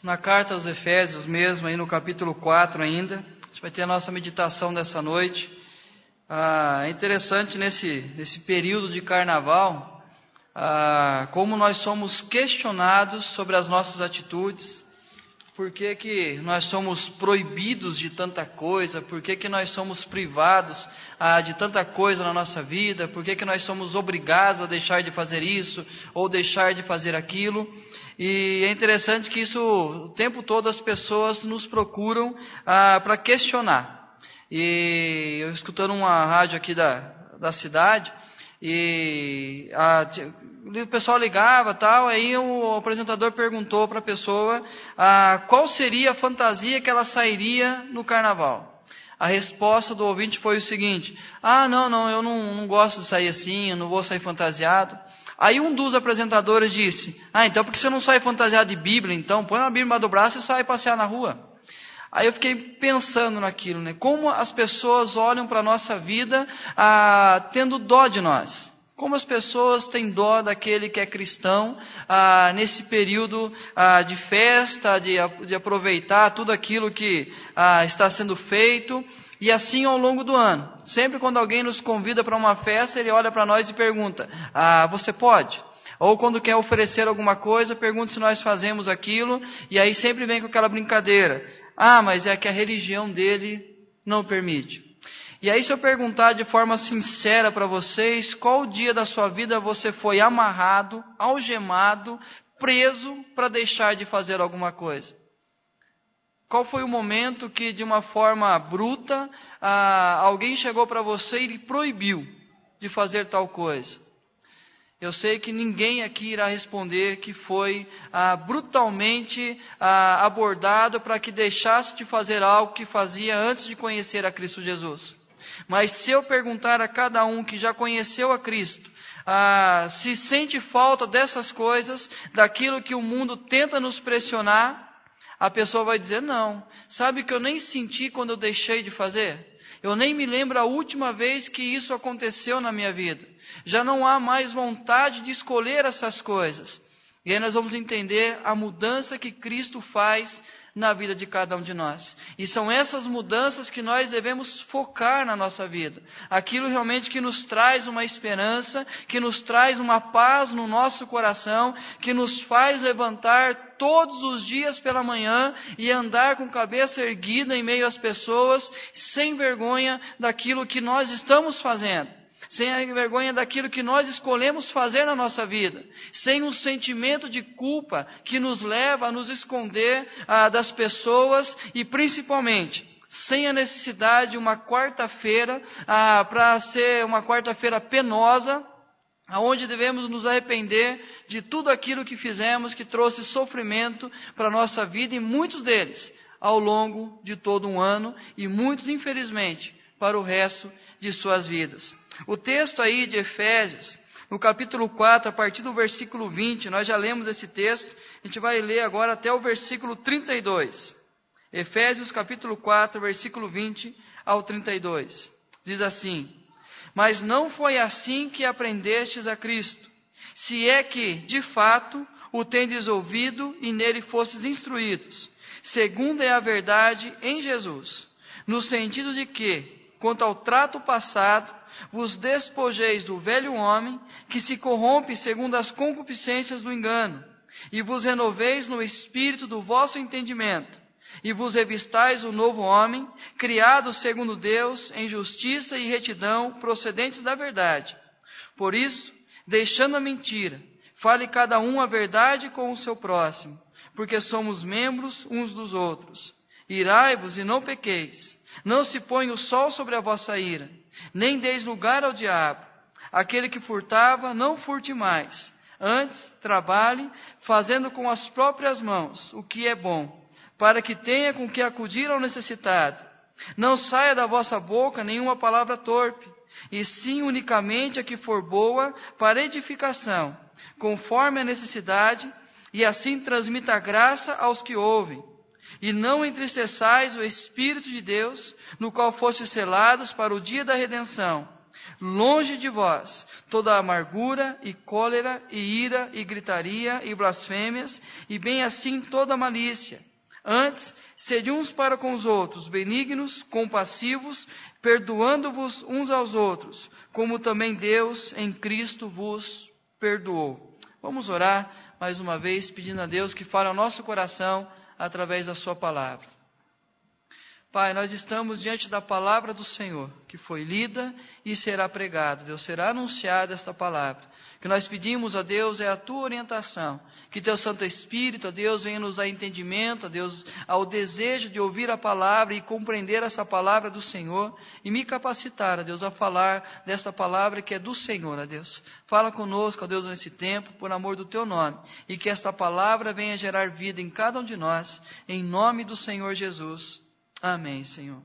na carta aos Efésios mesmo, aí no capítulo 4 ainda. A gente vai ter a nossa meditação dessa noite. É interessante nesse período de carnaval, como nós somos questionados sobre as nossas atitudes. Por que nós somos proibidos de tanta coisa? Por que nós somos privados de tanta coisa na nossa vida? Por que nós somos obrigados a deixar de fazer isso ou deixar de fazer aquilo? E é interessante que isso, o tempo todo, as pessoas nos procuram para questionar. E eu escutando uma rádio aqui da cidade, e o pessoal ligava tal, aí o apresentador perguntou para a pessoa qual seria a fantasia que ela sairia no carnaval. A resposta do ouvinte foi o seguinte: não, eu não gosto de sair assim, eu não vou sair fantasiado. Aí um dos apresentadores disse: então por que você não sai fantasiado de Bíblia? Então põe uma Bíblia embaixo do braço e sai passear na rua. Aí eu fiquei pensando naquilo, né? Como as pessoas olham para a nossa vida tendo dó de nós. Como as pessoas têm dó daquele que é cristão nesse período de festa, de aproveitar tudo aquilo que está sendo feito. E assim ao longo do ano. Sempre quando alguém nos convida para uma festa, ele olha para nós e pergunta: você pode? Ou quando quer oferecer alguma coisa, pergunta se nós fazemos aquilo. E aí sempre vem com aquela brincadeira: mas é que a religião dele não permite. E aí, se eu perguntar de forma sincera para vocês, qual dia da sua vida você foi amarrado, algemado, preso para deixar de fazer alguma coisa? Qual foi o momento que, de uma forma bruta, alguém chegou para você e lhe proibiu de fazer tal coisa? Eu sei que ninguém aqui irá responder que foi brutalmente abordado para que deixasse de fazer algo que fazia antes de conhecer a Cristo Jesus. Mas se eu perguntar a cada um que já conheceu a Cristo, se sente falta dessas coisas, daquilo que o mundo tenta nos pressionar, a pessoa vai dizer: não. Sabe que eu nem senti quando eu deixei de fazer? Eu nem me lembro a última vez que isso aconteceu na minha vida. Já não há mais vontade de escolher essas coisas. E aí nós vamos entender a mudança que Cristo faz na vida de cada um de nós. E são essas mudanças que nós devemos focar na nossa vida. Aquilo realmente que nos traz uma esperança, que nos traz uma paz no nosso coração, que nos faz levantar todos os dias pela manhã e andar com cabeça erguida em meio às pessoas, sem vergonha daquilo que nós estamos fazendo. Sem a vergonha daquilo que nós escolhemos fazer na nossa vida, sem um sentimento de culpa que nos leva a nos esconder das pessoas e principalmente sem a necessidade de uma quarta-feira para ser uma quarta-feira penosa, onde devemos nos arrepender de tudo aquilo que fizemos que trouxe sofrimento para a nossa vida, e muitos deles ao longo de todo um ano, e muitos infelizmente para o resto de suas vidas. O texto aí de Efésios, no capítulo 4, a partir do versículo 20, nós já lemos esse texto, a gente vai ler agora até o versículo 32. Efésios capítulo 4, versículo 20 ao 32. Diz assim: mas não foi assim que aprendestes a Cristo, se é que, de fato, o tendes ouvido e nele fostes instruídos, segundo é a verdade em Jesus, no sentido de que, quanto ao trato passado, vos despojeis do velho homem, que se corrompe segundo as concupiscências do engano, e vos renoveis no espírito do vosso entendimento, e vos revistais o novo homem, criado segundo Deus, em justiça e retidão, procedentes da verdade. Por isso, deixando a mentira, fale cada um a verdade com o seu próximo, porque somos membros uns dos outros. Irai-vos e não pequeis. Não se põe o sol sobre a vossa ira, nem deis lugar ao diabo. Aquele que furtava, não furte mais. Antes, trabalhe, fazendo com as próprias mãos o que é bom, para que tenha com que acudir ao necessitado. Não saia da vossa boca nenhuma palavra torpe, e sim unicamente a que for boa para edificação, conforme a necessidade, e assim transmita a graça aos que ouvem. E não entristeçais o Espírito de Deus, no qual fostes selados para o dia da redenção. longe de vós toda amargura e cólera e ira e gritaria e blasfêmias, e bem assim toda malícia. Antes, sede uns para com os outros benignos, compassivos, perdoando-vos uns aos outros, como também Deus em Cristo vos perdoou. Vamos orar mais uma vez, pedindo a Deus que fale ao nosso coração através da sua palavra. Pai, nós estamos diante da palavra do Senhor, que foi lida e será pregada. Deus, será anunciada esta palavra. O que nós pedimos a Deus é a tua orientação. Que teu Santo Espírito, ó Deus, venha nos dar entendimento, ó Deus, ao desejo de ouvir a palavra e compreender essa palavra do Senhor. E me capacitar, ó Deus, a falar desta palavra que é do Senhor, ó Deus. Fala conosco, ó Deus, nesse tempo, por amor do teu nome. E que esta palavra venha gerar vida em cada um de nós. Em nome do Senhor Jesus. Amém, Senhor.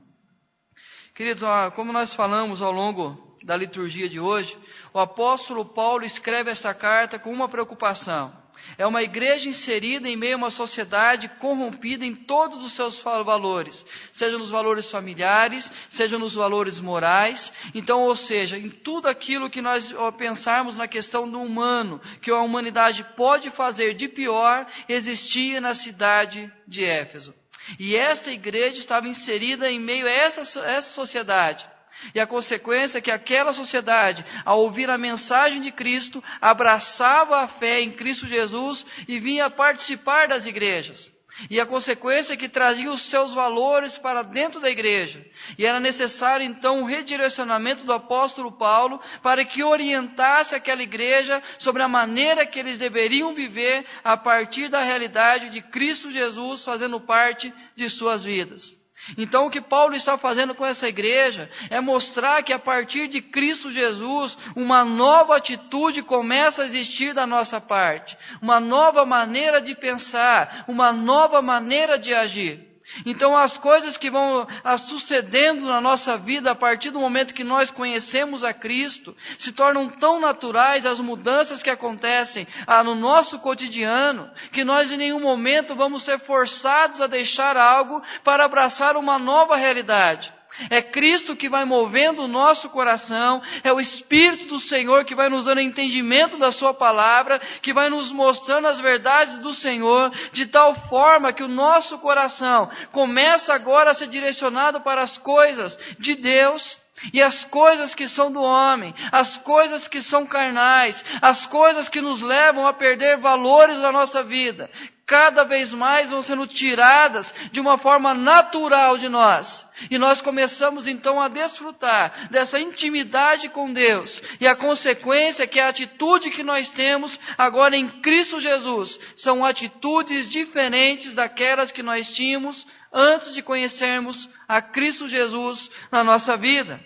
Queridos, como nós falamos ao longo da liturgia de hoje, o apóstolo Paulo escreve essa carta com uma preocupação. É uma igreja inserida em meio a uma sociedade corrompida em todos os seus valores, seja nos valores familiares, seja nos valores morais. Então, ou seja, em tudo aquilo que nós pensarmos na questão do humano, que a humanidade pode fazer de pior, existia na cidade de Éfeso. E esta igreja estava inserida em meio a essa sociedade. E a consequência é que aquela sociedade, ao ouvir a mensagem de Cristo, abraçava a fé em Cristo Jesus e vinha participar das igrejas. E a consequência é que trazia os seus valores para dentro da igreja. E era necessário então um redirecionamento do apóstolo Paulo para que orientasse aquela igreja sobre a maneira que eles deveriam viver a partir da realidade de Cristo Jesus fazendo parte de suas vidas. Então o que Paulo está fazendo com essa igreja é mostrar que a partir de Cristo Jesus, uma nova atitude começa a existir da nossa parte, uma nova maneira de pensar, uma nova maneira de agir. Então as coisas que vão sucedendo na nossa vida a partir do momento que nós conhecemos a Cristo, se tornam tão naturais as mudanças que acontecem no nosso cotidiano, que nós em nenhum momento vamos ser forçados a deixar algo para abraçar uma nova realidade. É Cristo que vai movendo o nosso coração, é o Espírito do Senhor que vai nos dando entendimento da sua palavra, que vai nos mostrando as verdades do Senhor, de tal forma que o nosso coração começa agora a ser direcionado para as coisas de Deus e as coisas que são do homem, as coisas que são carnais, as coisas que nos levam a perder valores na nossa vida. Cada vez mais vão sendo tiradas de uma forma natural de nós. E nós começamos então a desfrutar dessa intimidade com Deus. E a consequência é que a atitude que nós temos agora em Cristo Jesus são atitudes diferentes daquelas que nós tínhamos antes de conhecermos a Cristo Jesus na nossa vida.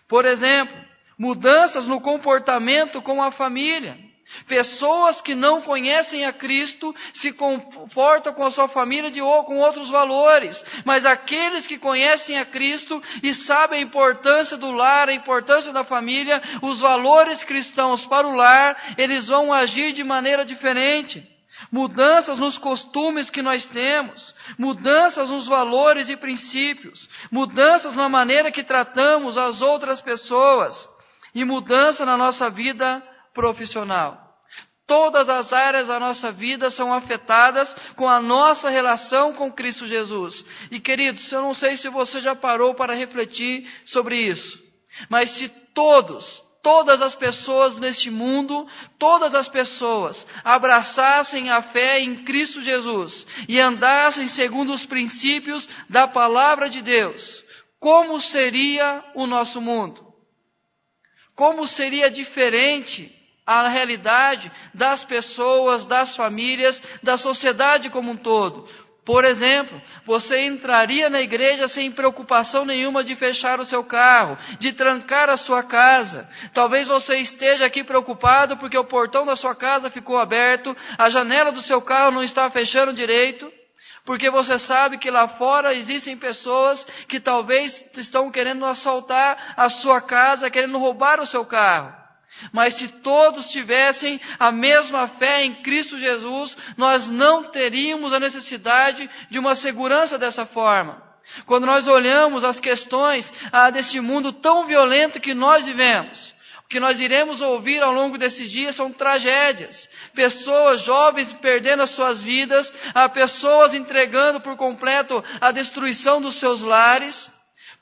Por exemplo, mudanças no comportamento com a família. Pessoas que não conhecem a Cristo se comportam com a sua família com outros valores, mas aqueles que conhecem a Cristo e sabem a importância do lar, a importância da família, os valores cristãos para o lar, eles vão agir de maneira diferente. Mudanças nos costumes que nós temos, mudanças nos valores e princípios, mudanças na maneira que tratamos as outras pessoas e mudança na nossa vida profissional. Todas as áreas da nossa vida são afetadas com a nossa relação com Cristo Jesus. E queridos, eu não sei se você já parou para refletir sobre isso, mas se todas as pessoas neste mundo, todas as pessoas abraçassem a fé em Cristo Jesus e andassem segundo os princípios da palavra de Deus, como seria o nosso mundo? Como seria diferente a realidade das pessoas, das famílias, da sociedade como um todo? Por exemplo, você entraria na igreja sem preocupação nenhuma de fechar o seu carro, de trancar a sua casa. Talvez você esteja aqui preocupado porque o portão da sua casa ficou aberto, a janela do seu carro não está fechando direito, porque você sabe que lá fora existem pessoas que talvez estão querendo assaltar a sua casa, querendo roubar o seu carro. Mas se todos tivessem a mesma fé em Cristo Jesus, nós não teríamos a necessidade de uma segurança dessa forma. Quando nós olhamos as questões deste mundo tão violento que nós vivemos, que nós iremos ouvir ao longo desses dias são tragédias. Pessoas jovens perdendo as suas vidas, pessoas entregando por completo a destruição dos seus lares.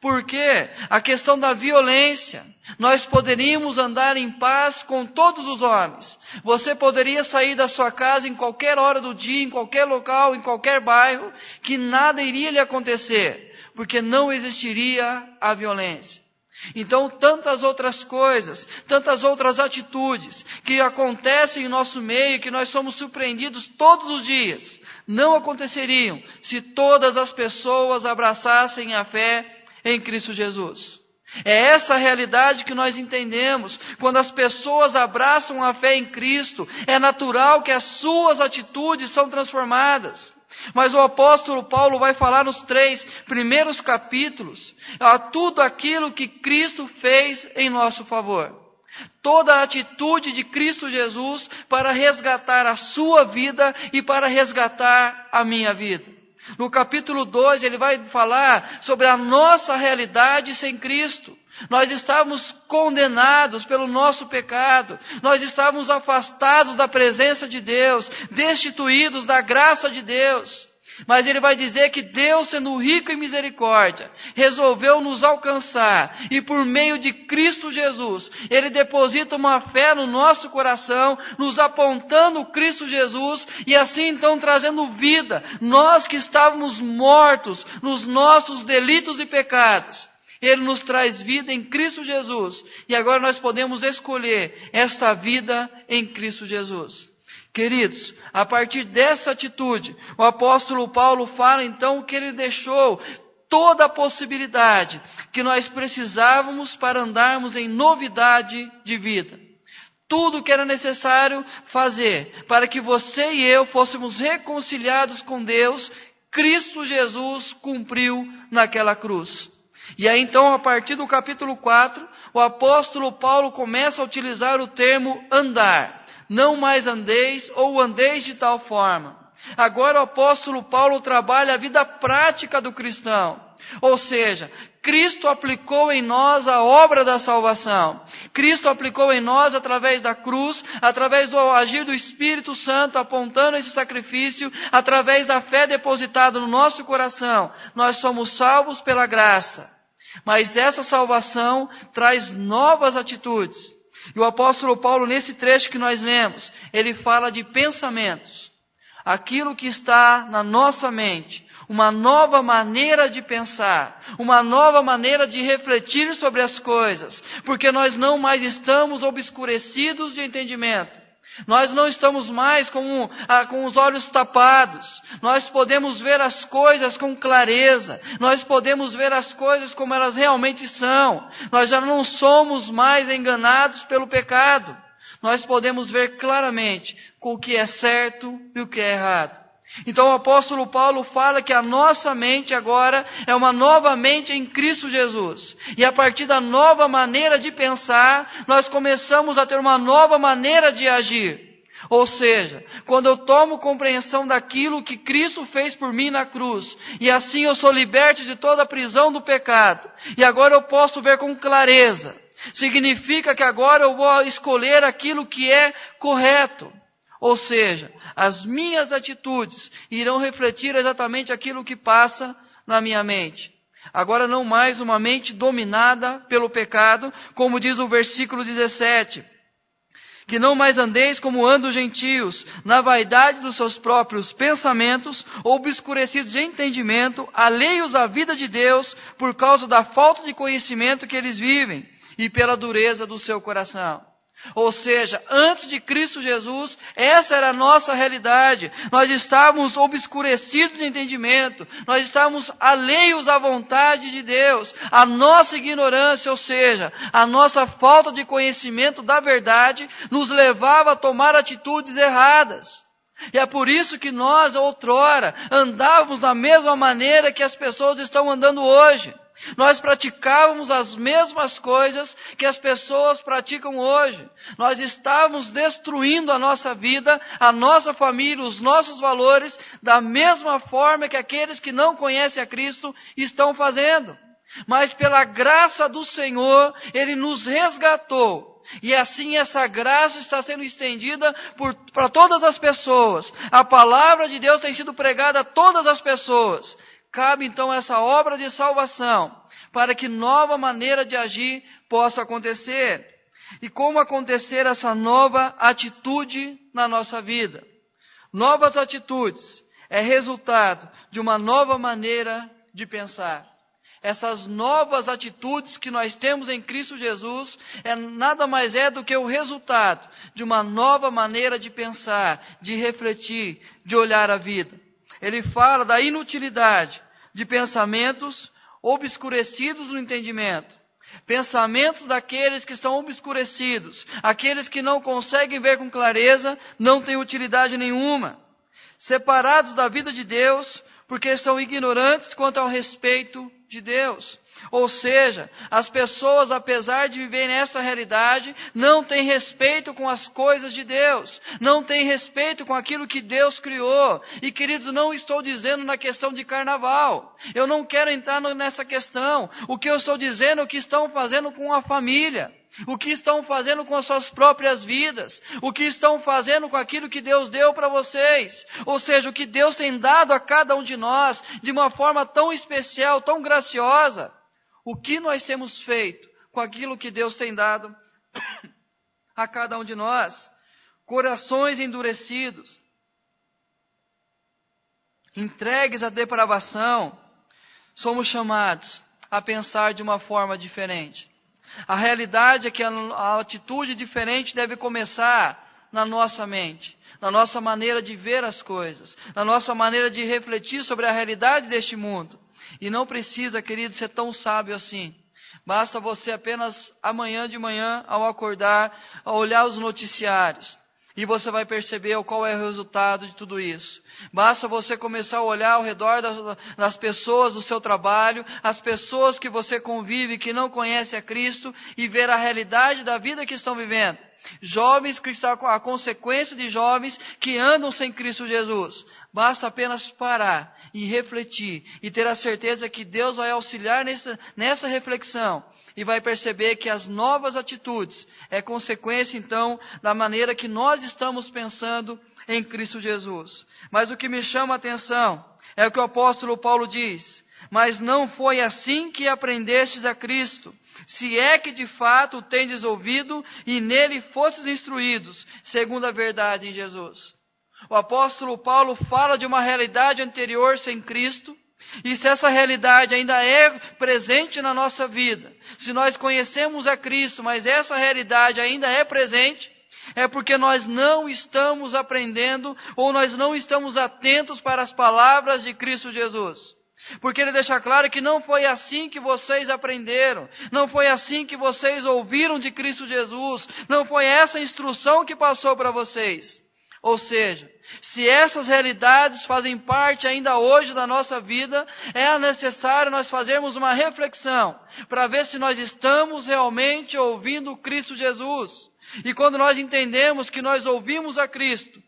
Porque a questão da violência, nós poderíamos andar em paz com todos os homens. Você poderia sair da sua casa em qualquer hora do dia, em qualquer local, em qualquer bairro, que nada iria lhe acontecer, porque não existiria a violência. Então, tantas outras coisas, tantas outras atitudes que acontecem em nosso meio, que nós somos surpreendidos todos os dias, não aconteceriam se todas as pessoas abraçassem a fé em Cristo Jesus. É essa a realidade que nós entendemos. Quando as pessoas abraçam a fé em Cristo, é natural que as suas atitudes são transformadas. Mas o apóstolo Paulo vai falar nos 3 primeiros capítulos a tudo aquilo que Cristo fez em nosso favor. Toda a atitude de Cristo Jesus para resgatar a sua vida e para resgatar a minha vida. No capítulo 2 ele vai falar sobre a nossa realidade sem Cristo. Nós estávamos condenados pelo nosso pecado, nós estávamos afastados da presença de Deus, destituídos da graça de Deus. Mas ele vai dizer que Deus, sendo rico em misericórdia, resolveu nos alcançar, e por meio de Cristo Jesus, Ele deposita uma fé no nosso coração, nos apontando Cristo Jesus, e assim então trazendo vida, nós que estávamos mortos nos nossos delitos e pecados. Ele nos traz vida em Cristo Jesus, e agora nós podemos escolher esta vida em Cristo Jesus. Queridos, a partir dessa atitude, o apóstolo Paulo fala então que ele deixou toda a possibilidade que nós precisávamos para andarmos em novidade de vida. Tudo que era necessário fazer para que você e eu fôssemos reconciliados com Deus, Cristo Jesus cumpriu naquela cruz. E aí então, a partir do capítulo 4, o apóstolo Paulo começa a utilizar o termo andar. Não mais andeis ou andeis de tal forma. Agora o apóstolo Paulo trabalha a vida prática do cristão. Ou seja, Cristo aplicou em nós a obra da salvação. Cristo aplicou em nós através da cruz, através do agir do Espírito Santo, apontando esse sacrifício, através da fé depositada no nosso coração. Nós somos salvos pela graça. Mas essa salvação traz novas atitudes. E o apóstolo Paulo, nesse trecho que nós lemos, ele fala de pensamentos. Aquilo que está na nossa mente, uma nova maneira de pensar, uma nova maneira de refletir sobre as coisas, porque nós não mais estamos obscurecidos de entendimento. Nós não estamos mais com os olhos tapados. Nós podemos ver as coisas com clareza. Nós podemos ver as coisas como elas realmente são. Nós já não somos mais enganados pelo pecado. Nós podemos ver claramente com o que é certo e o que é errado. Então o apóstolo Paulo fala que a nossa mente agora é uma nova mente em Cristo Jesus. E a partir da nova maneira de pensar, nós começamos a ter uma nova maneira de agir. Ou seja, quando eu tomo compreensão daquilo que Cristo fez por mim na cruz, e assim eu sou liberto de toda a prisão do pecado, e agora eu posso ver com clareza, significa que agora eu vou escolher aquilo que é correto. Ou seja, as minhas atitudes irão refletir exatamente aquilo que passa na minha mente. Agora não mais uma mente dominada pelo pecado, como diz o versículo 17. Que não mais andeis como andam os gentios, na vaidade dos seus próprios pensamentos, obscurecidos de entendimento, alheios à vida de Deus, por causa da falta de conhecimento que eles vivem, e pela dureza do seu coração. Ou seja, antes de Cristo Jesus, essa era a nossa realidade. Nós estávamos obscurecidos de entendimento, nós estávamos alheios à vontade de Deus. A nossa ignorância, ou seja, a nossa falta de conhecimento da verdade, nos levava a tomar atitudes erradas. E é por isso que nós, outrora, andávamos da mesma maneira que as pessoas estão andando hoje. Nós praticávamos as mesmas coisas que as pessoas praticam hoje. Nós estávamos destruindo a nossa vida, a nossa família, os nossos valores, da mesma forma que aqueles que não conhecem a Cristo estão fazendo. Mas pela graça do Senhor, Ele nos resgatou. E assim essa graça está sendo estendida para todas as pessoas. A palavra de Deus tem sido pregada a todas as pessoas. Cabe então essa obra de salvação, para que nova maneira de agir possa acontecer. E como acontecer essa nova atitude na nossa vida? Novas atitudes é resultado de uma nova maneira de pensar. Essas novas atitudes que nós temos em Cristo Jesus nada mais é do que o resultado de uma nova maneira de pensar, de refletir, de olhar a vida. Ele fala da inutilidade de pensamentos obscurecidos no entendimento. Pensamentos daqueles que estão obscurecidos, aqueles que não conseguem ver com clareza, não têm utilidade nenhuma. Separados da vida de Deus, porque são ignorantes quanto ao respeito de Deus. Ou seja, as pessoas, apesar de viverem nessa realidade, não têm respeito com as coisas de Deus, não têm respeito com aquilo que Deus criou. E queridos, não estou dizendo na questão de carnaval, eu não quero entrar nessa questão. O que eu estou dizendo é o que estão fazendo com a família, o que estão fazendo com as suas próprias vidas, o que estão fazendo com aquilo que Deus deu para vocês, ou seja, o que Deus tem dado a cada um de nós, de uma forma tão especial, tão graciosa. O que nós temos feito com aquilo que Deus tem dado a cada um de nós? Corações endurecidos, entregues à depravação, somos chamados a pensar de uma forma diferente. A realidade é que a atitude diferente deve começar na nossa mente, na nossa maneira de ver as coisas, na nossa maneira de refletir sobre a realidade deste mundo. E não precisa, querido, ser tão sábio assim. Basta você apenas amanhã de manhã, ao acordar, ao olhar os noticiários. E você vai perceber qual é o resultado de tudo isso. Basta você começar a olhar ao redor das pessoas do seu trabalho, as pessoas que você convive, que não conhecem a Cristo, e ver a realidade da vida que estão vivendo. Jovens que estão a consequência de jovens que andam sem Cristo Jesus. Basta apenas parar e refletir e ter a certeza que Deus vai auxiliar nessa reflexão e vai perceber que as novas atitudes é consequência então da maneira que nós estamos pensando em Cristo Jesus. Mas o que me chama a atenção é o que o apóstolo Paulo diz: mas não foi assim que aprendestes a Cristo, se é que de fato o tendes ouvido e nele fostes instruídos, segundo a verdade em Jesus. O apóstolo Paulo fala de uma realidade anterior sem Cristo, e se essa realidade ainda é presente na nossa vida, se nós conhecemos a Cristo, mas essa realidade ainda é presente, é porque nós não estamos aprendendo, ou nós não estamos atentos para as palavras de Cristo Jesus. Porque ele deixa claro que não foi assim que vocês aprenderam, não foi assim que vocês ouviram de Cristo Jesus, não foi essa instrução que passou para vocês. Ou seja, se essas realidades fazem parte ainda hoje da nossa vida, é necessário nós fazermos uma reflexão para ver se nós estamos realmente ouvindo Cristo Jesus. E quando nós entendemos que nós ouvimos a Cristo,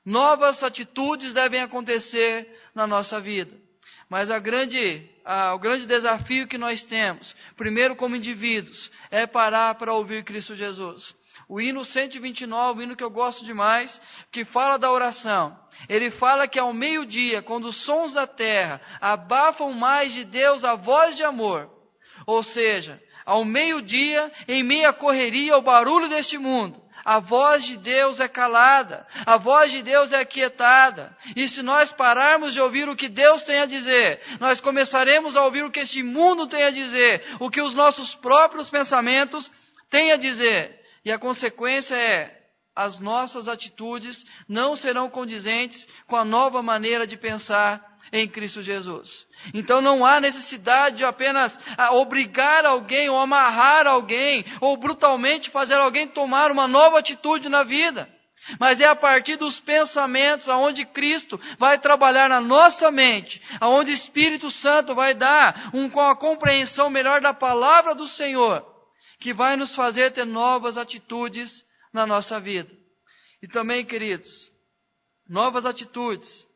novas atitudes devem acontecer na nossa vida. Mas o grande desafio que nós temos, primeiro como indivíduos, é parar para ouvir Cristo Jesus. O hino 129, o hino que eu gosto demais, que fala da oração. Ele fala que ao meio-dia, quando os sons da terra abafam mais de Deus a voz de amor, ou seja, ao meio-dia, em meio à correria, ao barulho deste mundo, a voz de Deus é calada, a voz de Deus é aquietada. E se nós pararmos de ouvir o que Deus tem a dizer, nós começaremos a ouvir o que este mundo tem a dizer, o que os nossos próprios pensamentos têm a dizer. E a consequência é, as nossas atitudes não serão condizentes com a nova maneira de pensar em Cristo Jesus. Então não há necessidade de apenas obrigar alguém, ou amarrar alguém, ou brutalmente fazer alguém tomar uma nova atitude na vida. Mas é a partir dos pensamentos, aonde Cristo vai trabalhar na nossa mente, aonde o Espírito Santo vai dar uma compreensão melhor da palavra do Senhor, que vai nos fazer ter novas atitudes na nossa vida. E também, queridos, novas atitudes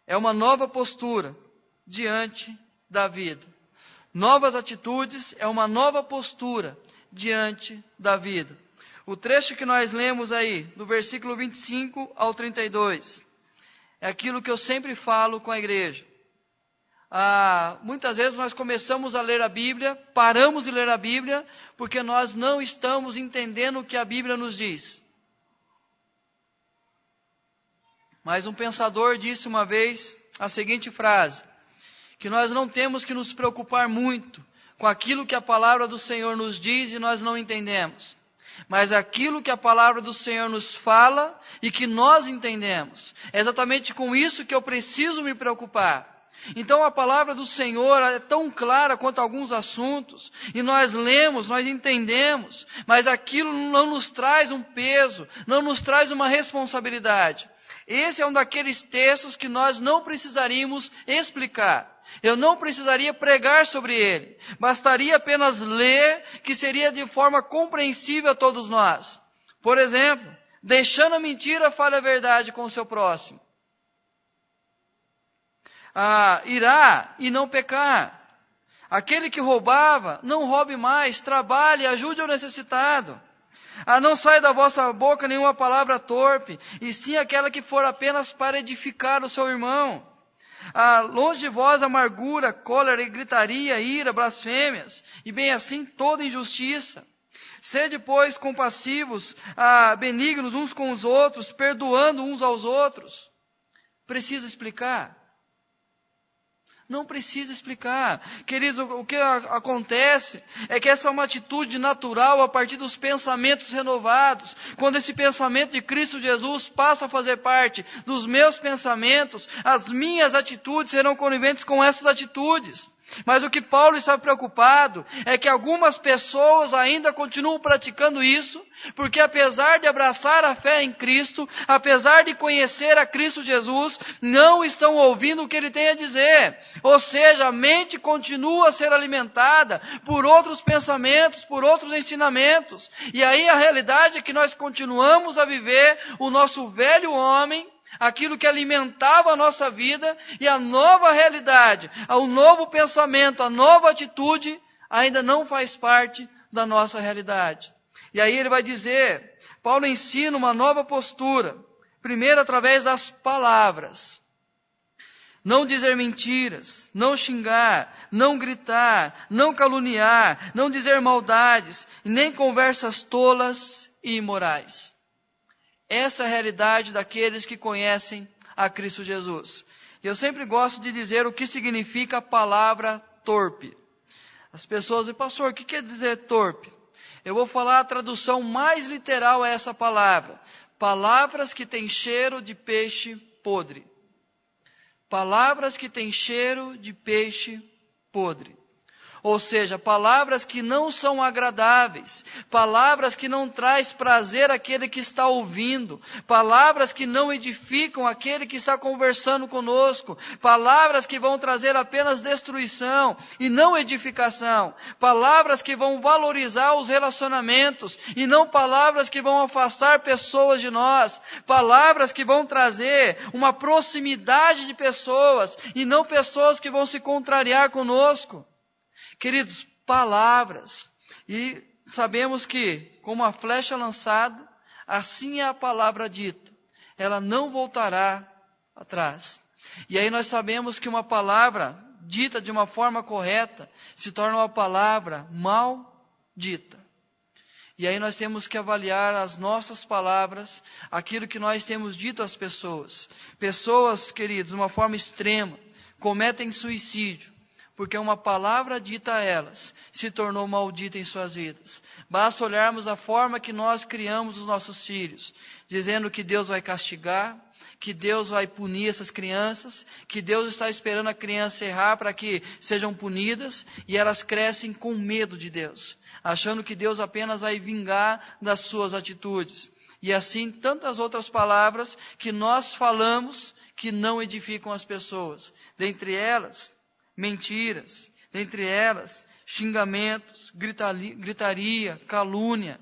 é uma nova postura diante da vida. Novas atitudes é uma nova postura diante da vida. O trecho que nós lemos aí, do versículo 25 ao 32, é aquilo que eu sempre falo com a igreja. Muitas vezes nós começamos a ler a Bíblia, paramos de ler a Bíblia, porque nós não estamos entendendo o que a Bíblia nos diz. Mas um pensador disse uma vez a seguinte frase, que nós não temos que nos preocupar muito com aquilo que a palavra do Senhor nos diz e nós não entendemos, mas aquilo que a palavra do Senhor nos fala e que nós entendemos. É exatamente com isso que eu preciso me preocupar. Então a palavra do Senhor é tão clara quanto alguns assuntos, e nós lemos, nós entendemos, mas aquilo não nos traz um peso, não nos traz uma responsabilidade. Esse é um daqueles textos que nós não precisaríamos explicar. Eu não precisaria pregar sobre ele. Bastaria apenas ler, que seria de forma compreensível a todos nós. Por exemplo, deixando a mentira, fale a verdade com o seu próximo. Irá e não pecar. Aquele que roubava, não roube mais, trabalhe, ajude o necessitado. Não saia da vossa boca nenhuma palavra torpe, e sim aquela que for apenas para edificar o seu irmão. Longe de vós amargura, cólera e gritaria, ira, blasfêmias, e bem assim toda injustiça. Sede, pois, compassivos, benignos uns com os outros, perdoando uns aos outros. Precisa explicar? Não precisa explicar. Queridos, o que acontece é que essa é uma atitude natural a partir dos pensamentos renovados. Quando esse pensamento de Cristo Jesus passa a fazer parte dos meus pensamentos, as minhas atitudes serão coniventes com essas atitudes. Mas o que Paulo está preocupado é que algumas pessoas ainda continuam praticando isso, porque apesar de abraçar a fé em Cristo, apesar de conhecer a Cristo Jesus, não estão ouvindo o que Ele tem a dizer. Ou seja, a mente continua a ser alimentada por outros pensamentos, por outros ensinamentos. E aí a realidade é que nós continuamos a viver o nosso velho homem, aquilo que alimentava a nossa vida, e a nova realidade, o novo pensamento, a nova atitude, ainda não faz parte da nossa realidade. E aí ele vai dizer, Paulo ensina uma nova postura, primeiro através das palavras. Não dizer mentiras, não xingar, não gritar, não caluniar, não dizer maldades, nem conversas tolas e imorais. Essa é a realidade daqueles que conhecem a Cristo Jesus. Eu sempre gosto de dizer o que significa a palavra torpe. As pessoas dizem, pastor, o que quer dizer torpe? Eu vou falar a tradução mais literal a essa palavra. Palavras que têm cheiro de peixe podre. Palavras que têm cheiro de peixe podre. Ou seja, palavras que não são agradáveis, palavras que não traz prazer àquele que está ouvindo, palavras que não edificam aquele que está conversando conosco, palavras que vão trazer apenas destruição e não edificação, palavras que vão valorizar os relacionamentos e não palavras que vão afastar pessoas de nós, palavras que vão trazer uma proximidade de pessoas e não pessoas que vão se contrariar conosco. Queridos, palavras, e sabemos que, como a flecha lançada, assim é a palavra dita, ela não voltará atrás. E aí nós sabemos que uma palavra dita de uma forma correta, se torna uma palavra mal dita. E aí nós temos que avaliar as nossas palavras, aquilo que nós temos dito às pessoas. Pessoas, queridos, de uma forma extrema, cometem suicídio, porque uma palavra dita a elas se tornou maldita em suas vidas. Basta olharmos a forma que nós criamos os nossos filhos, dizendo que Deus vai castigar, que Deus vai punir essas crianças, que Deus está esperando a criança errar para que sejam punidas, e elas crescem com medo de Deus, achando que Deus apenas vai vingar das suas atitudes. E assim tantas outras palavras que nós falamos que não edificam as pessoas. Dentre elas, mentiras, dentre elas, xingamentos, gritaria, calúnia.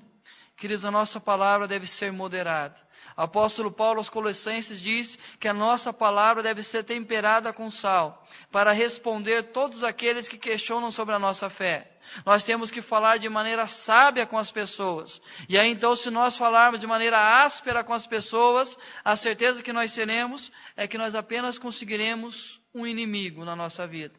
Queridos, a nossa palavra deve ser moderada. O apóstolo Paulo aos Colossenses diz que a nossa palavra deve ser temperada com sal, para responder todos aqueles que questionam sobre a nossa fé. Nós temos que falar de maneira sábia com as pessoas. E aí então, se nós falarmos de maneira áspera com as pessoas, a certeza que nós teremos é que nós apenas conseguiremos um inimigo na nossa vida.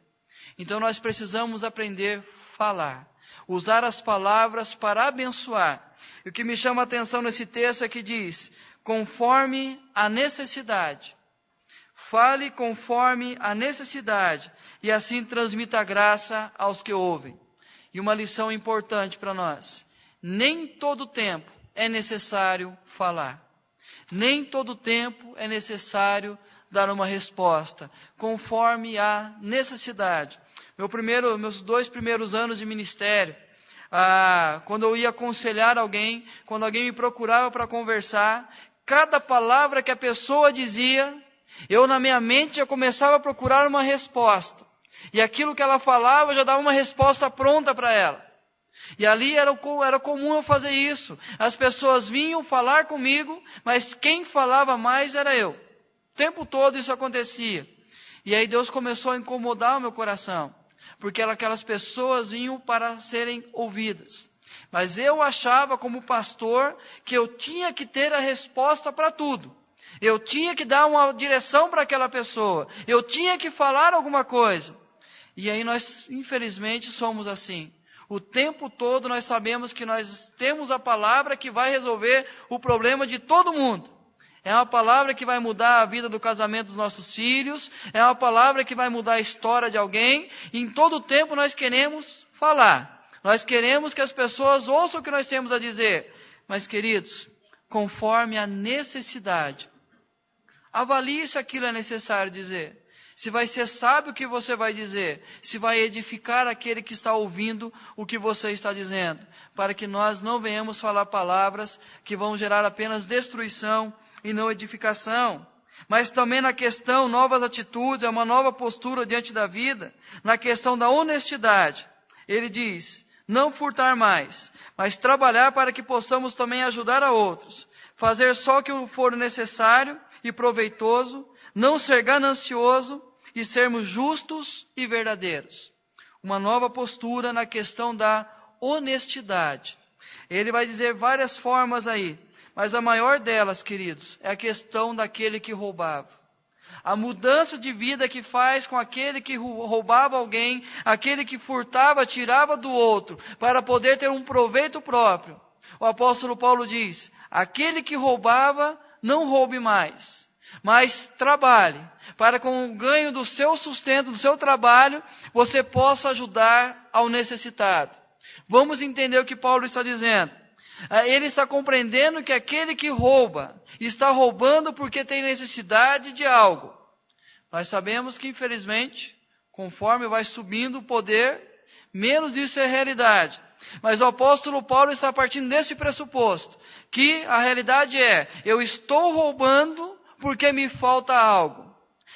Então nós precisamos aprender a falar, usar as palavras para abençoar. E o que me chama a atenção nesse texto é que diz: conforme a necessidade. Fale conforme a necessidade, e assim transmita graça aos que ouvem. E uma lição importante para nós: nem todo tempo é necessário falar. Nem todo tempo é necessário dar uma resposta, conforme a necessidade. Meus 2 primeiros anos de ministério, quando eu ia aconselhar alguém, quando alguém me procurava para conversar, cada palavra que a pessoa dizia, eu na minha mente já começava a procurar uma resposta. E aquilo que ela falava, eu já dava uma resposta pronta para ela. E ali era comum eu fazer isso. As pessoas vinham falar comigo, mas quem falava mais era eu. O tempo todo isso acontecia. E aí Deus começou a incomodar o meu coração, porque aquelas pessoas vinham para serem ouvidas. Mas eu achava como pastor que eu tinha que ter a resposta para tudo. Eu tinha que dar uma direção para aquela pessoa. Eu tinha que falar alguma coisa. E aí nós, infelizmente, somos assim. O tempo todo nós sabemos que nós temos a palavra que vai resolver o problema de todo mundo. É uma palavra que vai mudar a vida do casamento dos nossos filhos. É uma palavra que vai mudar a história de alguém. E em todo o tempo nós queremos falar. Nós queremos que as pessoas ouçam o que nós temos a dizer. Mas, queridos, conforme a necessidade, avalie se aquilo é necessário dizer. Se vai ser sábio o que você vai dizer. Se vai edificar aquele que está ouvindo o que você está dizendo. Para que nós não venhamos falar palavras que vão gerar apenas destruição e não edificação. Mas também na questão novas atitudes, é uma nova postura diante da vida. Na questão da honestidade, ele diz: não furtar mais, mas trabalhar para que possamos também ajudar a outros. Fazer só o que for necessário e proveitoso, não ser ganancioso e sermos justos e verdadeiros. Uma nova postura na questão da honestidade. Ele vai dizer várias formas aí, mas a maior delas, queridos, é a questão daquele que roubava. A mudança de vida que faz com aquele que roubava alguém, aquele que furtava, tirava do outro, para poder ter um proveito próprio. O apóstolo Paulo diz: aquele que roubava, não roube mais, mas trabalhe, para com o ganho do seu sustento, do seu trabalho, você possa ajudar ao necessitado. Vamos entender o que Paulo está dizendo. Ele está compreendendo que aquele que rouba, está roubando porque tem necessidade de algo. Nós sabemos que, infelizmente, conforme vai subindo o poder, menos isso é realidade. Mas o apóstolo Paulo está partindo desse pressuposto, que a realidade é: eu estou roubando porque me falta algo.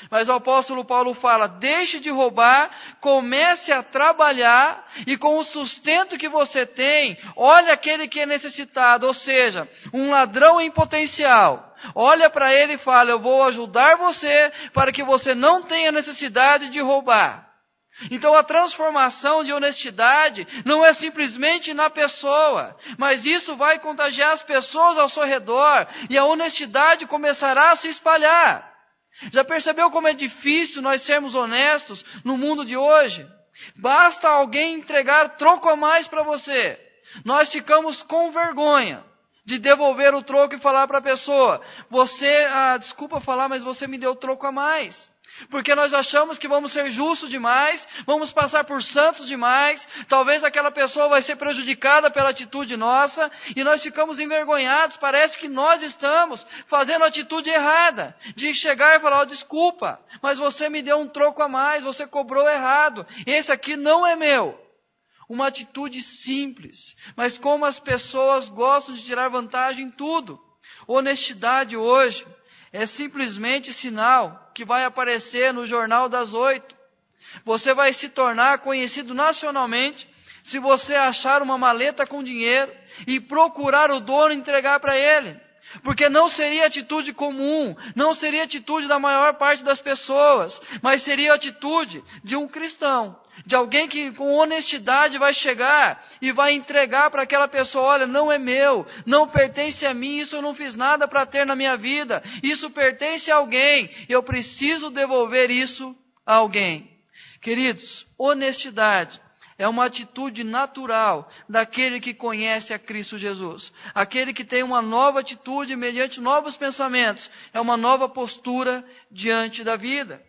Mas o apóstolo Paulo fala: deixe de roubar, comece a trabalhar, e com o sustento que você tem, olha aquele que é necessitado, ou seja, um ladrão em potencial. Olha para ele e fala: eu vou ajudar você para que você não tenha necessidade de roubar. Então a transformação de honestidade não é simplesmente na pessoa, mas isso vai contagiar as pessoas ao seu redor, e a honestidade começará a se espalhar. Já percebeu como é difícil nós sermos honestos no mundo de hoje? Basta alguém entregar troco a mais para você. Nós ficamos com vergonha de devolver o troco e falar para a pessoa: desculpa falar, mas você me deu troco a mais. Porque nós achamos que vamos ser justos demais, vamos passar por santos demais, talvez aquela pessoa vai ser prejudicada pela atitude nossa, e nós ficamos envergonhados, parece que nós estamos fazendo a atitude errada, de chegar e falar: desculpa, mas você me deu um troco a mais, você cobrou errado, esse aqui não é meu. Uma atitude simples, mas como as pessoas gostam de tirar vantagem em tudo. Honestidade hoje é simplesmente sinal que vai aparecer no Jornal das 8. Você vai se tornar conhecido nacionalmente se você achar uma maleta com dinheiro e procurar o dono e entregar para ele. Porque não seria atitude comum, não seria atitude da maior parte das pessoas, mas seria a atitude de um cristão, de alguém que com honestidade vai chegar e vai entregar para aquela pessoa: olha, não é meu, não pertence a mim, isso eu não fiz nada para ter na minha vida, isso pertence a alguém, eu preciso devolver isso a alguém. Queridos, honestidade é uma atitude natural daquele que conhece a Cristo Jesus. Aquele que tem uma nova atitude mediante novos pensamentos. É uma nova postura diante da vida.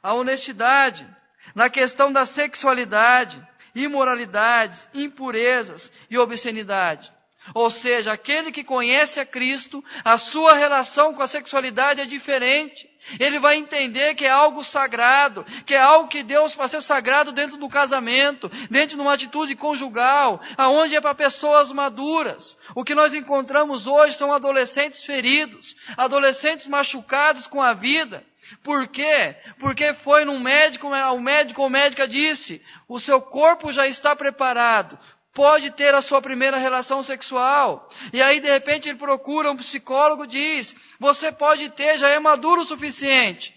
A honestidade na questão da sexualidade, imoralidades, impurezas e obscenidade. Ou seja, aquele que conhece a Cristo, a sua relação com a sexualidade é diferente. Ele vai entender que é algo sagrado, que é algo que Deus faz ser sagrado dentro do casamento, dentro de uma atitude conjugal, aonde é para pessoas maduras. O que nós encontramos hoje são adolescentes feridos, adolescentes machucados com a vida. Por quê? Porque foi num médico, o médico ou médica disse: o seu corpo já está preparado, pode ter a sua primeira relação sexual. E aí de repente ele procura um psicólogo e diz: você pode ter, já é maduro o suficiente.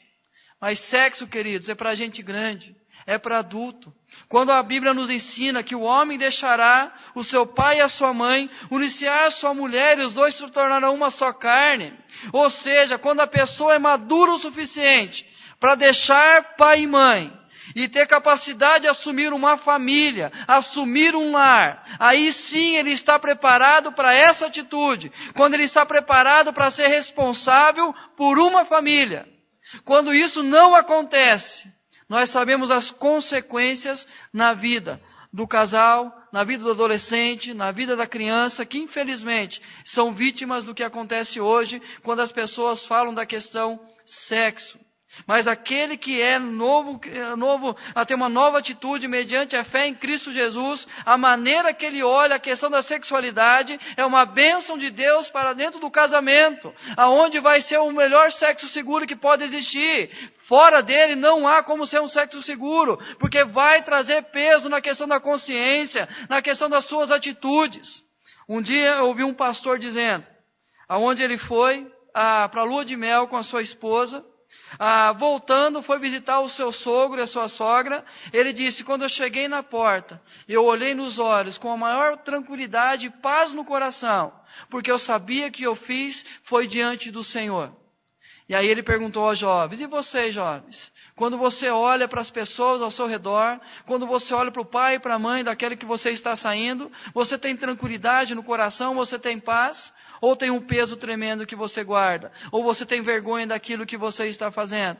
Mas sexo, queridos, é para gente grande, é para adulto. Quando a Bíblia nos ensina que o homem deixará o seu pai e a sua mãe, uniciar a sua mulher e os dois se tornarão uma só carne. Ou seja, quando a pessoa é madura o suficiente para deixar pai e mãe e ter capacidade de assumir uma família, assumir um lar, aí sim ele está preparado para essa atitude. Quando ele está preparado para ser responsável por uma família. Quando isso não acontece, nós sabemos as consequências na vida do casal, na vida do adolescente, na vida da criança, que infelizmente são vítimas do que acontece hoje, quando as pessoas falam da questão sexo. Mas aquele que é novo, a ter uma nova atitude mediante a fé em Cristo Jesus, a maneira que ele olha a questão da sexualidade é uma bênção de Deus para dentro do casamento, aonde vai ser o melhor sexo seguro que pode existir. Fora dele não há como ser um sexo seguro, porque vai trazer peso na questão da consciência, na questão das suas atitudes. Um dia eu ouvi um pastor dizendo, aonde ele foi para a lua de mel com a sua esposa, voltando, foi visitar o seu sogro e a sua sogra. Ele disse: quando eu cheguei na porta, eu olhei nos olhos com a maior tranquilidade e paz no coração, porque eu sabia que eu fiz foi diante do Senhor. E aí ele perguntou aos jovens: e vocês, jovens? Quando você olha para as pessoas ao seu redor, quando você olha para o pai e para a mãe daquele que você está saindo, você tem tranquilidade no coração, você tem paz? Ou tem um peso tremendo que você guarda? Ou você tem vergonha daquilo que você está fazendo?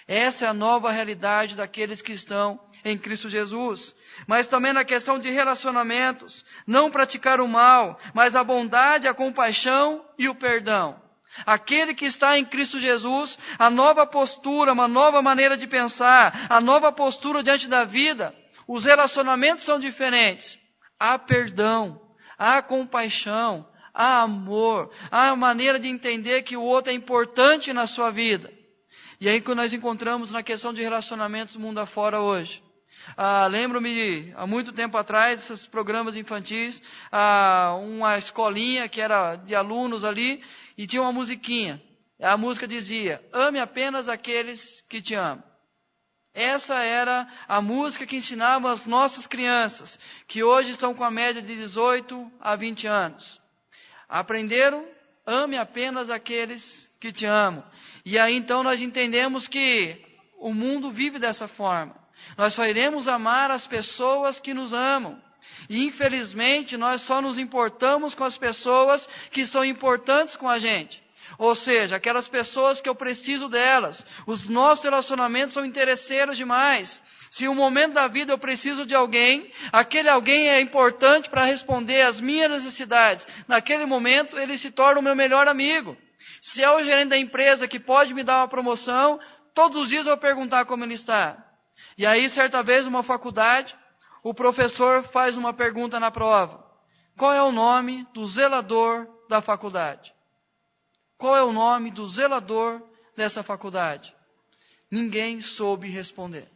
Essa é a nova realidade daqueles que estão em Cristo Jesus. Mas também na questão de relacionamentos, não praticar o mal, mas a bondade, a compaixão e o perdão. Aquele que está em Cristo Jesus, a nova postura, uma nova maneira de pensar, a nova postura diante da vida, os relacionamentos são diferentes. Há perdão, há compaixão, há amor, há maneira de entender que o outro é importante na sua vida. E aí que nós encontramos na questão de relacionamentos mundo afora hoje. Lembro-me, há muito tempo atrás, esses programas infantis, uma escolinha que era de alunos ali, e tinha uma musiquinha. A música dizia: ame apenas aqueles que te amam. Essa era a música que ensinava as nossas crianças, que hoje estão com a média de 18 a 20 anos. Aprenderam? Ame apenas aqueles que te amam. E aí então nós entendemos que o mundo vive dessa forma. Nós só iremos amar as pessoas que nos amam. E infelizmente nós só nos importamos com as pessoas que são importantes com a gente. Ou seja, aquelas pessoas que eu preciso delas. Os nossos relacionamentos são interesseiros demais. Se um momento da vida eu preciso de alguém, aquele alguém é importante para responder às minhas necessidades. Naquele momento ele se torna o meu melhor amigo. Se é o gerente da empresa que pode me dar uma promoção, todos os dias eu vou perguntar como ele está. E aí, certa vez, numa faculdade, o professor faz uma pergunta na prova: qual é o nome do zelador da faculdade? Qual é o nome do zelador dessa faculdade? Ninguém soube responder.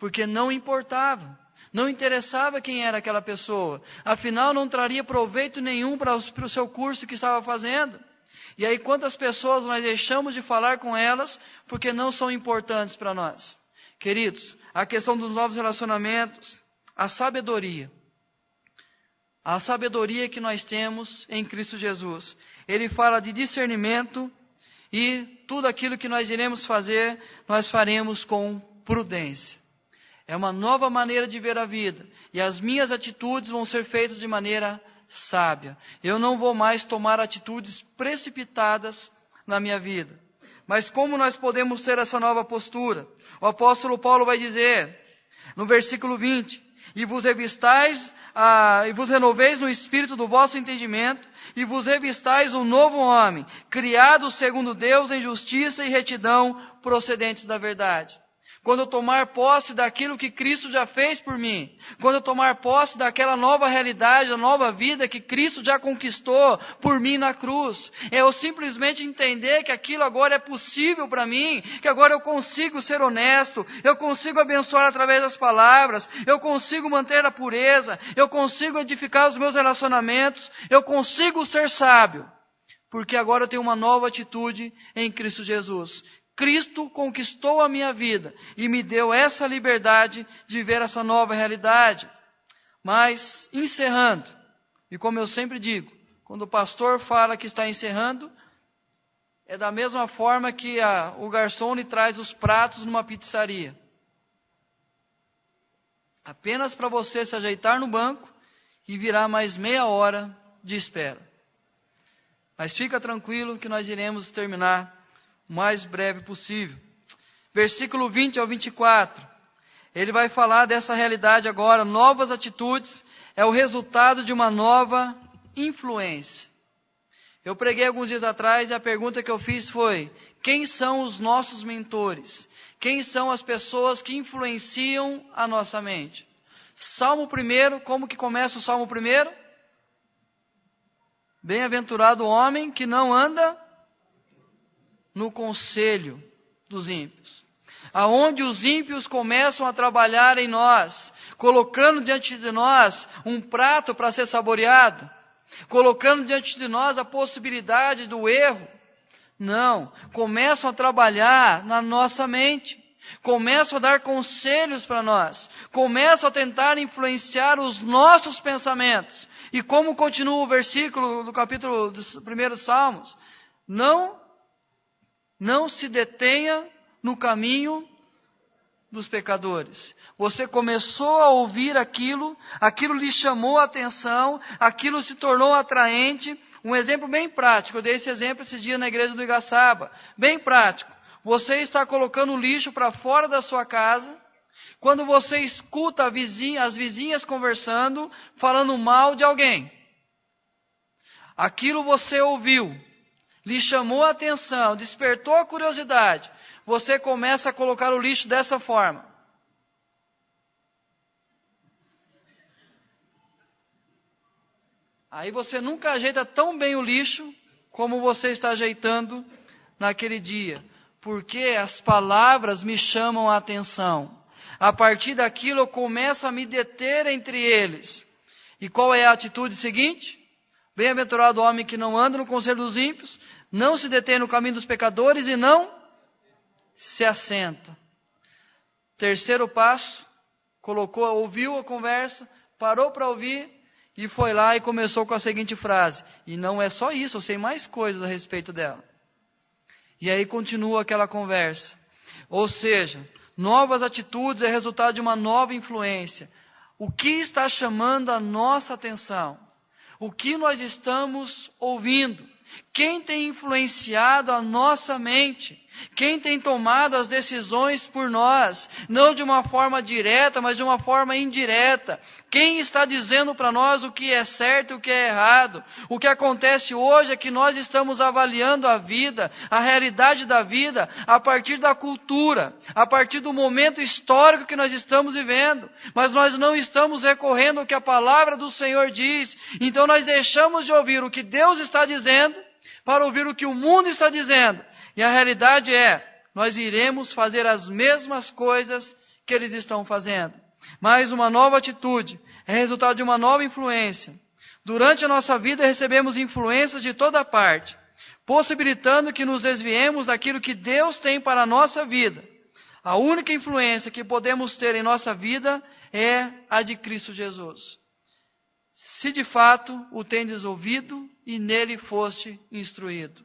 porque não importava. Não interessava quem era aquela pessoa. Afinal, não traria proveito nenhum para o seu curso que estava fazendo. E aí, quantas pessoas nós deixamos de falar com elas porque não são importantes para nós? Queridos, a questão dos novos relacionamentos, a sabedoria que nós temos em Cristo Jesus. Ele fala de discernimento e tudo aquilo que nós iremos fazer, nós faremos com prudência. É uma nova maneira de ver a vida. E as minhas atitudes vão ser feitas de maneira sábia. Eu não vou mais tomar atitudes precipitadas na minha vida. Mas como nós podemos ter essa nova postura? O apóstolo Paulo vai dizer, no versículo 20, e vos renoveis no espírito do vosso entendimento, e vos revistais um novo homem, criado segundo Deus em justiça e retidão, procedentes da verdade. Quando eu tomar posse daquilo que Cristo já fez por mim, quando eu tomar posse daquela nova realidade, da nova vida que Cristo já conquistou por mim na cruz, eu simplesmente entender que aquilo agora é possível para mim, que agora eu consigo ser honesto, eu consigo abençoar através das palavras, eu consigo manter a pureza, eu consigo edificar os meus relacionamentos, eu consigo ser sábio, porque agora eu tenho uma nova atitude em Cristo Jesus. Cristo conquistou a minha vida e me deu essa liberdade de ver essa nova realidade. Mas, encerrando, e como eu sempre digo, quando o pastor fala que está encerrando, é da mesma forma que o garçom lhe traz os pratos numa pizzaria. Apenas para você se ajeitar no banco e virar mais meia hora de espera. Mas fica tranquilo que nós iremos terminar o mais breve possível. Versículo 20 ao 24. Ele vai falar dessa realidade agora. Novas atitudes é o resultado de uma nova influência. Eu preguei alguns dias atrás e a pergunta que eu fiz foi: quem são os nossos mentores? Quem são as pessoas que influenciam a nossa mente? Salmo 1, como que começa o Salmo 1? Bem-aventurado o homem que não anda no conselho dos ímpios. Aonde os ímpios começam a trabalhar em nós, colocando diante de nós um prato para ser saboreado, colocando diante de nós a possibilidade do erro. Não, começam a trabalhar na nossa mente, começam a dar conselhos para nós, começam a tentar influenciar os nossos pensamentos. E como continua o versículo do capítulo dos primeiros Salmos? Não se detenha no caminho dos pecadores. Você começou a ouvir aquilo lhe chamou a atenção, aquilo se tornou atraente. Um exemplo bem prático, eu dei esse exemplo esse dia na igreja do Igaçaba. Bem prático. Você está colocando lixo para fora da sua casa, quando você escuta as vizinhas conversando, falando mal de alguém. Aquilo você ouviu, lhe chamou a atenção, despertou a curiosidade. Você começa a colocar o lixo dessa forma. Aí você nunca ajeita tão bem o lixo como você está ajeitando naquele dia. Porque as palavras me chamam a atenção. A partir daquilo eu começo a me deter entre eles. E qual é a atitude seguinte? Bem-aventurado o homem que não anda no conselho dos ímpios, não se detém no caminho dos pecadores e não se assenta. Terceiro passo, ouviu a conversa, parou para ouvir e foi lá e começou com a seguinte frase: e não é só isso, eu sei mais coisas a respeito dela. E aí continua aquela conversa. Ou seja, novas atitudes é resultado de uma nova influência. O que está chamando a nossa atenção? O que nós estamos ouvindo? Quem tem influenciado a nossa mente? Quem tem tomado as decisões por nós? Não de uma forma direta, mas de uma forma indireta. Quem está dizendo para nós o que é certo e o que é errado? O que acontece hoje é que nós estamos avaliando a vida, a realidade da vida, a partir da cultura, a partir do momento histórico que nós estamos vivendo. Mas nós não estamos recorrendo ao que a palavra do Senhor diz. Então nós deixamos de ouvir o que Deus está dizendo para ouvir o que o mundo está dizendo. E a realidade é, nós iremos fazer as mesmas coisas que eles estão fazendo. Mas uma nova atitude é resultado de uma nova influência. Durante a nossa vida recebemos influências de toda parte, possibilitando que nos desviemos daquilo que Deus tem para a nossa vida. A única influência que podemos ter em nossa vida é a de Cristo Jesus. Se de fato o tendes ouvido e nele foste instruído.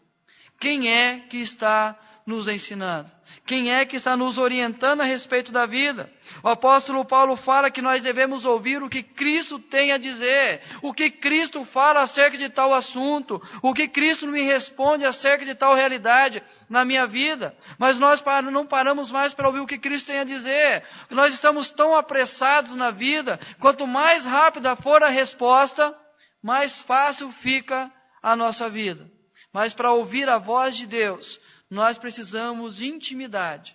Quem é que está nos ensinando? Quem é que está nos orientando a respeito da vida? O apóstolo Paulo fala que nós devemos ouvir o que Cristo tem a dizer, o que Cristo fala acerca de tal assunto, o que Cristo me responde acerca de tal realidade na minha vida. Mas nós não paramos mais para ouvir o que Cristo tem a dizer. Nós estamos tão apressados na vida, quanto mais rápida for a resposta, mais fácil fica a nossa vida. Mas para ouvir a voz de Deus, nós precisamos de intimidade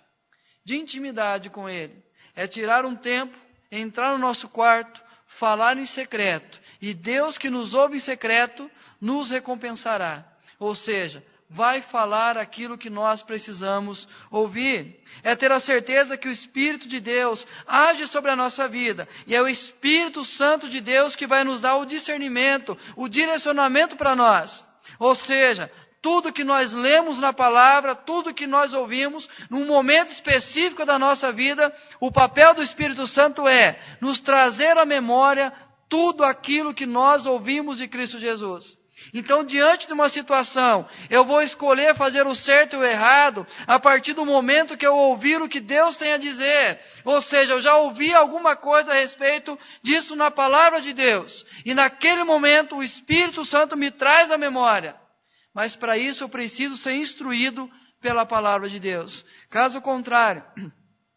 com Ele. É tirar um tempo, entrar no nosso quarto, falar em secreto. E Deus que nos ouve em secreto, nos recompensará. Ou seja, vai falar aquilo que nós precisamos ouvir. É ter a certeza que o Espírito de Deus age sobre a nossa vida. E é o Espírito Santo de Deus que vai nos dar o discernimento, o direcionamento para nós. Ou seja, tudo que nós lemos na palavra, tudo que nós ouvimos, num momento específico da nossa vida, o papel do Espírito Santo é nos trazer à memória tudo aquilo que nós ouvimos de Cristo Jesus. Então, diante de uma situação, eu vou escolher fazer o certo e o errado a partir do momento que eu ouvir o que Deus tem a dizer. Ou seja, eu já ouvi alguma coisa a respeito disso na palavra de Deus. E naquele momento o Espírito Santo me traz à memória. Mas para isso eu preciso ser instruído pela palavra de Deus. Caso contrário,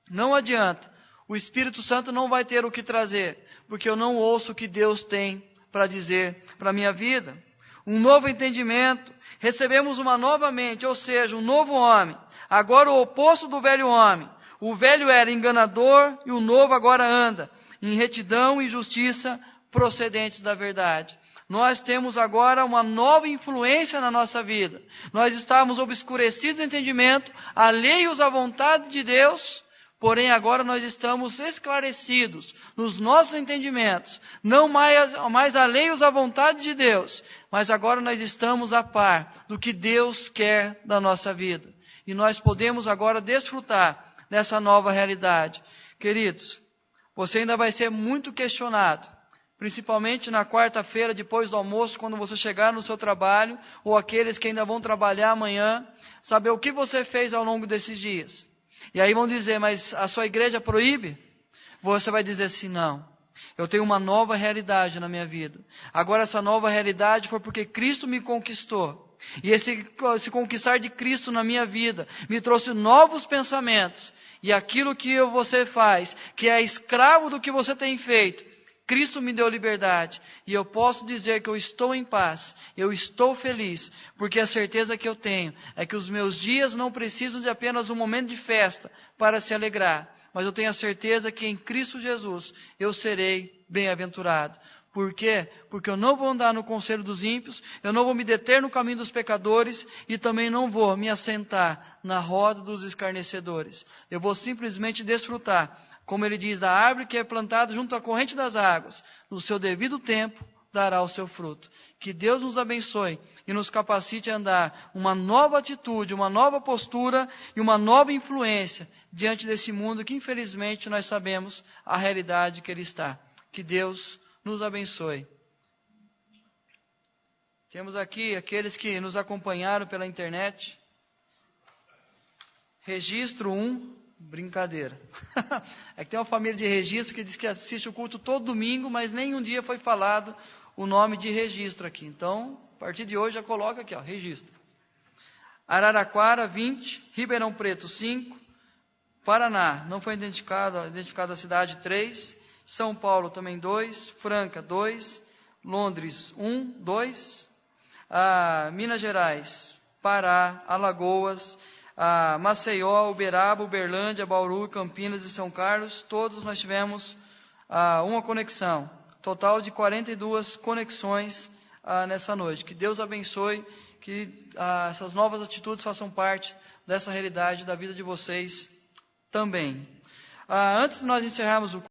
não adianta. O Espírito Santo não vai ter o que trazer, porque eu não ouço o que Deus tem para dizer para a minha vida. Um novo entendimento, recebemos uma nova mente, ou seja, um novo homem. Agora o oposto do velho homem. O velho era enganador e o novo agora anda em retidão e justiça procedentes da verdade. Nós temos agora uma nova influência na nossa vida. Nós estávamos obscurecidos de entendimento, alheios à vontade de Deus, porém agora nós estamos esclarecidos nos nossos entendimentos, não mais alheios à vontade de Deus, mas agora nós estamos a par do que Deus quer da nossa vida. E nós podemos agora desfrutar dessa nova realidade. Queridos, você ainda vai ser muito questionado, principalmente na quarta-feira, depois do almoço, quando você chegar no seu trabalho, ou aqueles que ainda vão trabalhar amanhã, saber o que você fez ao longo desses dias. E aí vão dizer, mas a sua igreja proíbe? Você vai dizer assim, não. Eu tenho uma nova realidade na minha vida. Agora essa nova realidade foi porque Cristo me conquistou. E esse conquistar de Cristo na minha vida me trouxe novos pensamentos. E aquilo que você faz, que é escravo do que você tem feito, Cristo me deu liberdade, e eu posso dizer que eu estou em paz, eu estou feliz, porque a certeza que eu tenho é que os meus dias não precisam de apenas um momento de festa para se alegrar, mas eu tenho a certeza que em Cristo Jesus eu serei bem-aventurado. Por quê? Porque eu não vou andar no conselho dos ímpios, eu não vou me deter no caminho dos pecadores e também não vou me assentar na roda dos escarnecedores. Eu vou simplesmente desfrutar, como ele diz, da árvore que é plantada junto à corrente das águas, no seu devido tempo dará o seu fruto. Que Deus nos abençoe e nos capacite a andar uma nova atitude, uma nova postura e uma nova influência diante desse mundo que infelizmente nós sabemos a realidade que ele está. Que Deus nos abençoe. Temos aqui aqueles que nos acompanharam pela internet. Registro 1, brincadeira. É que tem uma família de registro que diz que assiste o culto todo domingo, mas nenhum dia foi falado o nome de registro aqui. Então, a partir de hoje já coloca aqui, ó, registro. Araraquara 20, Ribeirão Preto 5, Paraná, não foi identificada a cidade 3, São Paulo também 2, Franca 2, Londres 1, 2, Minas Gerais, Pará, Alagoas, Maceió, Uberaba, Uberlândia, Bauru, Campinas e São Carlos, todos nós tivemos uma conexão. Total de 42 conexões nessa noite. Que Deus abençoe, que essas novas atitudes façam parte dessa realidade da vida de vocês também. Antes de nós encerrarmos o